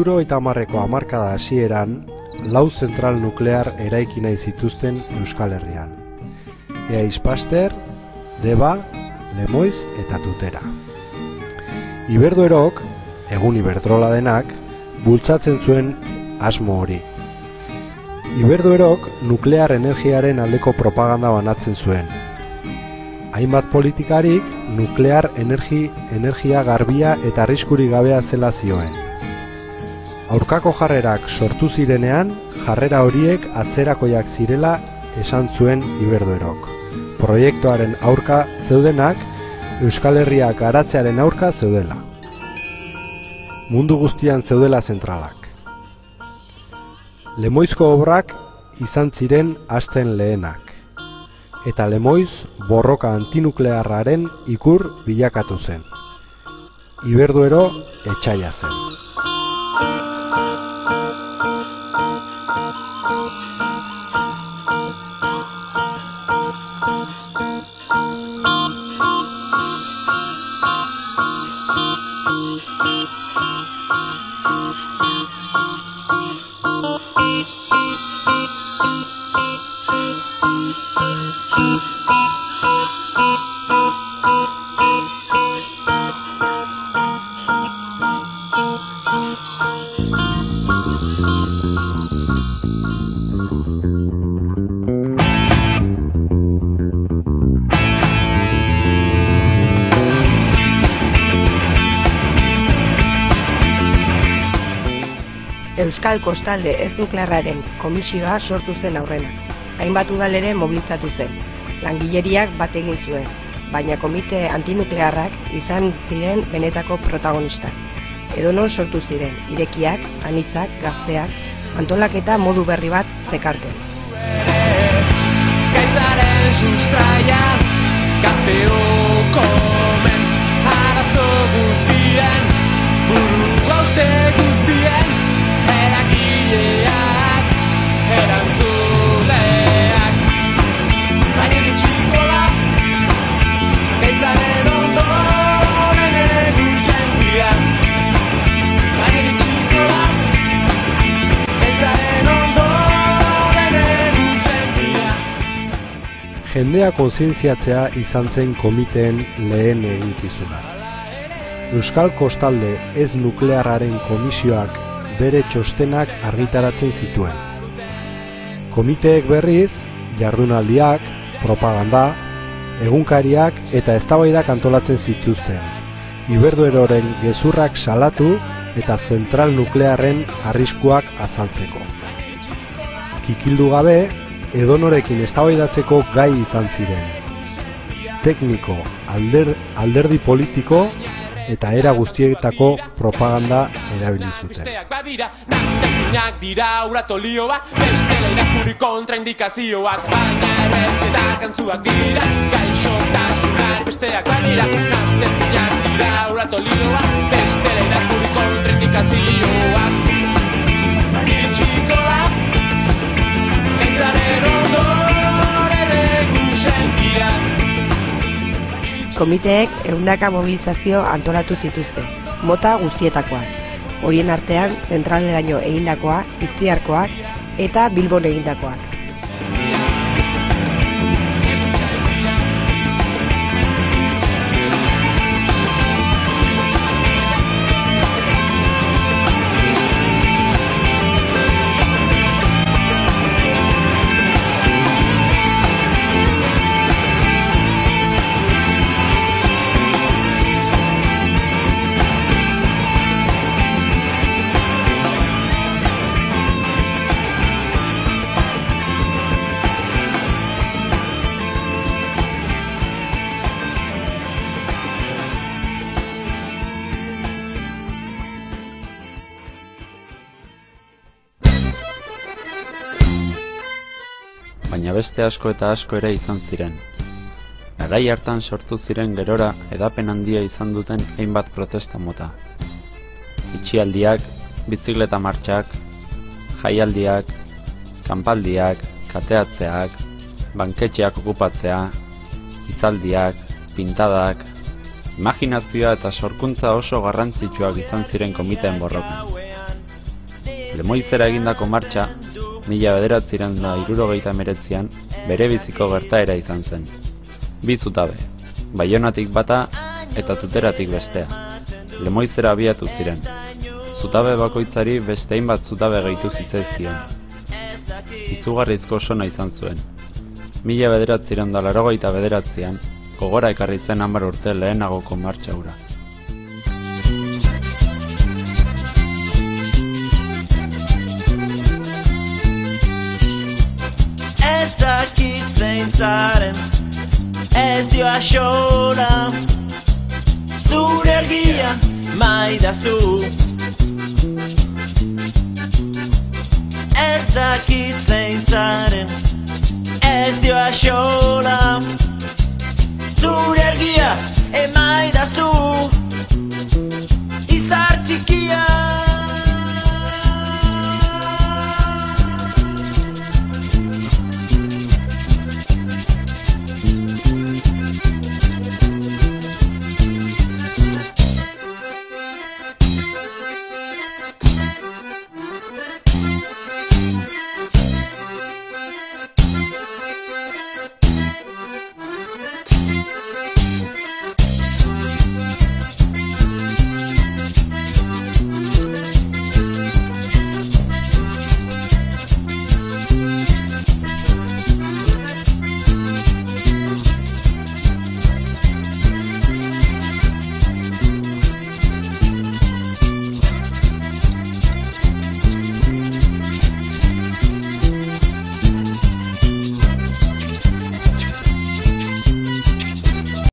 70ko hamarkada hasieran, 4 zentral nuklear eraiki nahi zituzten Euskal Herrian. Eaispaster, Deba, Lemoiz eta Tutera. Iberduerok, egun Iberdrola denak, bultzatzen zuen asmo hori. Iberduerok nuklear energiaren aldeko propaganda banatzen zuen. Hainbat politikarik nuklear energia garbia eta arriskurik gabea zela zioen. Aurkako jarrerak sortu zirenean, jarrera horiek atzerakoiak zirela esan zuen Iberduerok. Proiektuaren aurka zeudenak, Euskal Herria garatzearen aurka zeudela. Mundu guztian zeudela zentralak. Lemoizko obrak izan ziren hasten lehenak. Eta Lemoiz borroka antinuklearraren ikur bilakatu zen. Iberduero etsaia zen. Euskal Kostalde ez nuklearraren komisioa sortu zen aurrena. Hainbat udal ere mobilizatu zen. Langileriak bat egin zuen, baina komite antinuklearrak izan ziren benetako protagonistak. Edonon sortu ziren, irekiak, anitzak, gazteak, antolaketa modu berri bat zekarten. Gaitzaren sustraia, gazteoko men, arazo guztien, buru haute guztien, eragileak, erantzuleak. Baina iritsiko da, gaitzaren ondoren egun sentia. Baina iritsiko da, gaitzaren ondoren egun sentia. Jendea kontzientziatzea izan zen komiteen lehen eginkizuna. Euskal Kostalde ez nuklearraren komisioak bere txostenak argitaratzen zituen. Komiteek berriz, jardunaldiak, propaganda, egunkariak eta eztabaidak antolatzen zituzten. Iberdueroren gezurrak salatu eta zentral nuklearren arriskuak azaltzeko. Kikildu gabe, edonorekin eztabaidatzeko gai izan ziren. Tekniko, alderdi politiko eta era guztietako propaganda erabili zuten. Besteak badira, naztezinak dira uratolioa, bestela irakurri kontraindikazioak, baina errezetak antzuak dira, gaixotasunak. Besteak badira, naztezinak dira uratolioa, bestela irakurri kontraindikazioak. Iritsiko da, gaitzaren ondoren egun sentia. Komiteek ehundaka mobilizazio antolatu zituzten, mota guztietakoak. Horien artean, zentraleraino egindakoa, Itziarkoak eta Bilbon egindakoak. Baina beste asko eta asko ere izan ziren. Garai hartan sortu ziren gerora edapen handia izan duten hainbat protesta mota. Itxialdiak, bizikleta martxak, jaialdiak, kanpaldiak, kateatzeak, banketxeak okupatzea, hitzaldiak, pintadak, imaginazioa eta sorkuntza oso garrantzitsuak izan ziren komiteen borrokan. Lemoizera egindako martxa 1969an bere biziko gertaera izan zen. Bi zutabe, Baionatik bata eta Tuteratik bestea. Lemoizera abiatu ziren. Zutabe bakoitzari beste hainbat zutabe gehitu zitzaizkion. Izugarrizko sona izan zuen. 1989an gogora ekarri zen 10 urte lehenagoko martxa hura. Ez dakit zein zaren, ez dio axola, zure argia maidazu. Ez dakit zein zaren, ez dio axola,